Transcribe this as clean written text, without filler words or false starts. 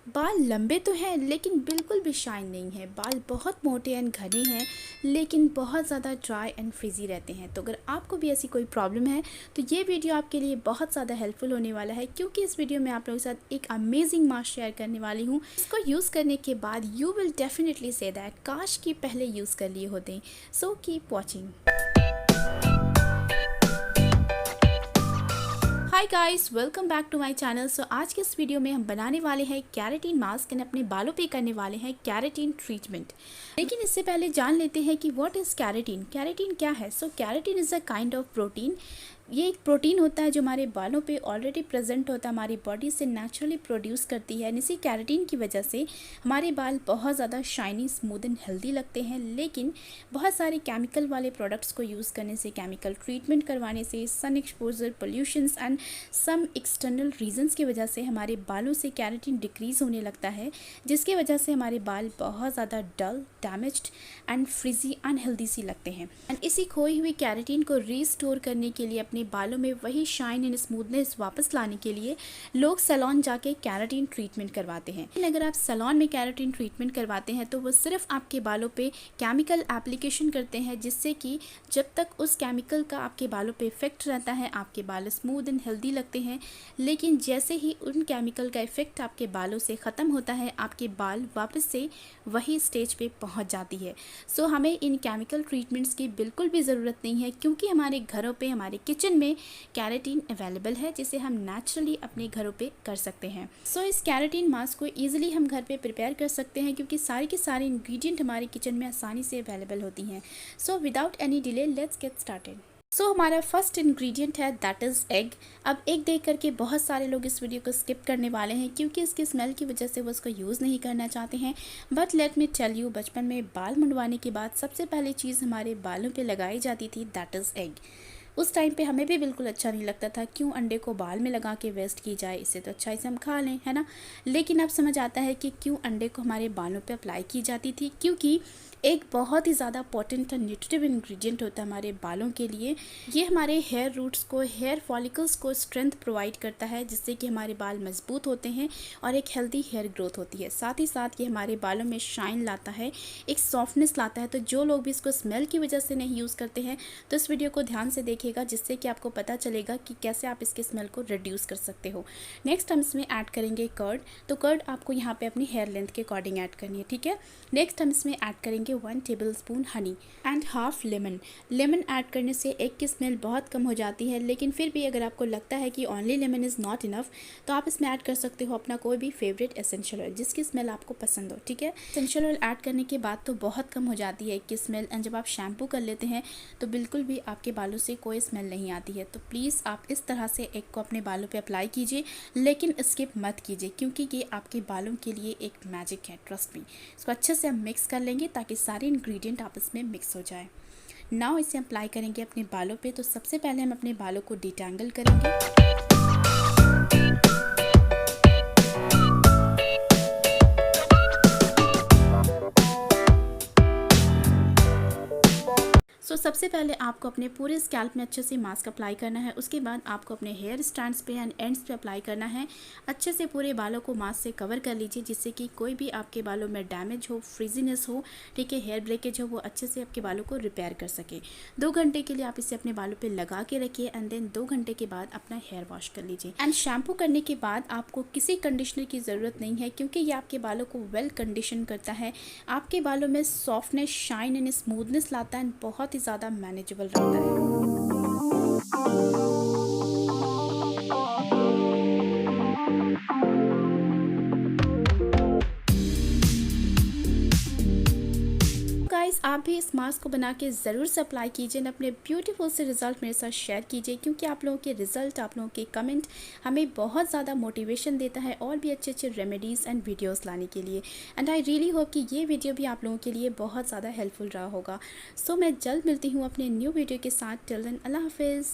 बाल लंबे तो हैं लेकिन बिल्कुल भी शाइन नहीं है। बाल बहुत मोटे एंड घने हैं लेकिन बहुत ज़्यादा ड्राई एंड फ्रिजी रहते हैं। तो अगर आपको भी ऐसी कोई प्रॉब्लम है तो ये वीडियो आपके लिए बहुत ज़्यादा हेल्पफुल होने वाला है, क्योंकि इस वीडियो में आप लोगों के साथ एक अमेजिंग मास्क शेयर करने वाली हूँ। इसको यूज़ करने के बाद you will definitely see that काश कि पहले यूज़ कर लिए होते। So keep watching. Hi guys, welcome back to my channel. So आज के इस वीडियो में हम बनाने वाले हैं कैरेटीन मास्क एंड अपने बालों पे करने वाले हैं कैरेटीन ट्रीटमेंट। लेकिन इससे पहले जान लेते हैं कि व्हाट इज़ कैरेटीन। कैरेटीन क्या है? So keratin is a kind of protein. ये एक प्रोटीन होता है जो हमारे बालों पे ऑलरेडी प्रेजेंट होता है, हमारी बॉडी से नेचुरली प्रोड्यूस करती है। इसी कैरेटीन की वजह से हमारे बाल बहुत ज़्यादा शाइनी, स्मूथ एंड हेल्दी लगते हैं। लेकिन बहुत सारे केमिकल वाले प्रोडक्ट्स को यूज़ करने से, केमिकल ट्रीटमेंट करवाने से, sun exposure, pollutions and some external reasons की वजह से हमारे बालों से कैरेटीन डिक्रीज़ होने लगता है, जिसकी वजह से हमारे बाल बहुत ज़्यादा डल, डैमेज्ड एंड फ्रिजी, अनहेल्दी सी लगते हैं। एंड इसी खोई हुई कैरेटीन को रीस्टोर करने के लिए, अपने बालों में वही शाइन एंड स्मूथनेस वापस लाने के लिए लोग सैलून जाके कैरेटीन ट्रीटमेंट करवाते हैं। लेकिन अगर आप सैलून में कैरेटीन ट्रीटमेंट करवाते हैं तो वो सिर्फ आपके बालों पे केमिकल एप्लीकेशन करते हैं, जिससे कि जब तक उस केमिकल का आपके बालों पे इफेक्ट रहता है आपके बाल स्मूथ एंड हेल्दी लगते हैं। लेकिन जैसे ही उन केमिकल का इफेक्ट आपके बालों से ख़त्म होता है, आपके बाल वापस से वही स्टेज पे पहुंच जाती है। सो हमें इन केमिकल ट्रीटमेंट्स की बिल्कुल भी ज़रूरत नहीं है, क्योंकि हमारे घरों पे, हमारे किचन में कैरेटीन अवेलेबल है, जिसे हम नेचुरली अपने घरों पे कर सकते हैं। सो इस कैरेटीन मास्क को ईजिली हम घर पे प्रिपेयर कर सकते हैं, क्योंकि सारे के सारे इंग्रेडिएंट हमारे किचन में आसानी से अवेलेबल होती हैं। So without any delay let's get started. So हमारा फर्स्ट इंग्रेडिएंट है दैट इज़ एग। अब एग देख करके बहुत सारे लोग इस वीडियो को स्किप करने वाले हैं, क्योंकि इसकी स्मेल की वजह से वो उसको यूज़ नहीं करना चाहते हैं। But let me tell you, बचपन में बाल मुंडवाने के बाद सबसे पहली चीज़ हमारे बालों पे लगाई जाती थी दैट इज़ एग। उस टाइम पे हमें भी बिल्कुल अच्छा नहीं लगता था, क्यों अंडे को बाल में लगा के वेस्ट की जाए, इससे तो अच्छा इसे हम खा लें, है ना। लेकिन अब समझ आता है कि क्यों अंडे को हमारे बालों पे अप्लाई की जाती थी, क्योंकि एक बहुत ही ज़्यादा पोटेंट और न्यूट्रिटिव इंग्रेडिएंट होता है हमारे बालों के लिए। ये हमारे हेयर रूट्स को, हेयर फॉलिकल्स को स्ट्रेंथ प्रोवाइड करता है, जिससे कि हमारे बाल मजबूत होते हैं और एक हेल्दी हेयर ग्रोथ होती है। साथ ही साथ ये हमारे बालों में शाइन लाता है, एक सॉफ्टनेस लाता है। तो जो लोग भी इसको स्मेल की वजह से नहीं यूज़ करते हैं तो इस वीडियो को ध्यान से देखिएगा, जिससे कि आपको पता चलेगा कि कैसे आप इसके स्मेल को रिड्यूस कर सकते हो। नेक्स्ट हम इसमें ऐड करेंगे कर्ड। तो कर्ड आपको यहाँ पे अपनी हेयर लेंथ के अकॉर्डिंग ऐड करनी है, ठीक है। नेक्स्ट हम इसमें ऐड करेंगे 1 tablespoon honey and half lemon. Lemon add करने से एग की स्मेल बहुत कम हो जाती है, लेकिन फिर भी अगर आपको लगता है कि only lemon is not enough तो आप इसमें ऐड कर सकते हो अपना कोई भी फेवरेट एसेंशियल ऑयल, जिसकी स्मेल आपको पसंद हो, ठीक है। एसेंशियल ऑयल ऐड करने के बाद तो बहुत कम हो जाती है एग की स्मेल, एंड जब आप शैम्पू कर लेते हैं तो बिल्कुल भी आपके बालों से कोई स्मेल नहीं आती है। तो प्लीज़ आप इस तरह से एग को अपने बालों पे अप्लाई कीजिए, लेकिन स्किप मत कीजिए, क्योंकि ये आपके बालों के लिए एक मैजिक है, ट्रस्ट मी। इसको अच्छे से हम मिक्स कर लेंगे ताकि सारे इंग्रेडिएंट आपस में मिक्स हो जाए। नाउ इसे अप्लाई करेंगे अपने बालों पे। तो सबसे पहले हम अपने बालों को डिटैंगल करेंगे। सबसे पहले आपको अपने पूरे स्कैल्प में अच्छे से मास्क अप्लाई करना है। उसके बाद आपको अपने हेयर स्टैंड्स पे एंड एंड्स पे अप्लाई करना है। अच्छे से पूरे बालों को मास्क से कवर कर लीजिए, जिससे कि कोई भी आपके बालों में डैमेज हो, फ्रीजीनेस हो, ठीक है, हेयर ब्रेकेज हो, वो अच्छे से आपके बालों को रिपेयर कर सके। 2 घंटे के लिए आप इसे अपने बालों पर लगा के रखिए, एंड देन 2 घंटे के बाद अपना हेयर वॉश कर लीजिए। एंड शैम्पू करने के बाद आपको किसी कंडीशनर की ज़रूरत नहीं है, क्योंकि ये आपके बालों को वेल कंडीशन करता है, आपके बालों में सॉफ्टनेस, शाइन एंड स्मूथनेस लाता है, बहुत ही ज़्यादा मैनेजेबल रहता है। गाइस, आप भी इस मास्क को बना के ज़रूर से अप्लाई कीजिए और अपने ब्यूटीफुल से रिजल्ट मेरे साथ शेयर कीजिए, क्योंकि आप लोगों के रिजल्ट, आप लोगों के कमेंट हमें बहुत ज़्यादा मोटिवेशन देता है और भी अच्छे अच्छे रेमेडीज़ एंड वीडियोस लाने के लिए। एंड आई रियली होप कि ये वीडियो भी आप लोगों के लिए बहुत ज़्यादा हेल्पफुल रहा होगा। सो मैं जल्द मिलती हूँ अपने न्यू वीडियो के साथ। टिल देन, अल्लाह हाफिज़।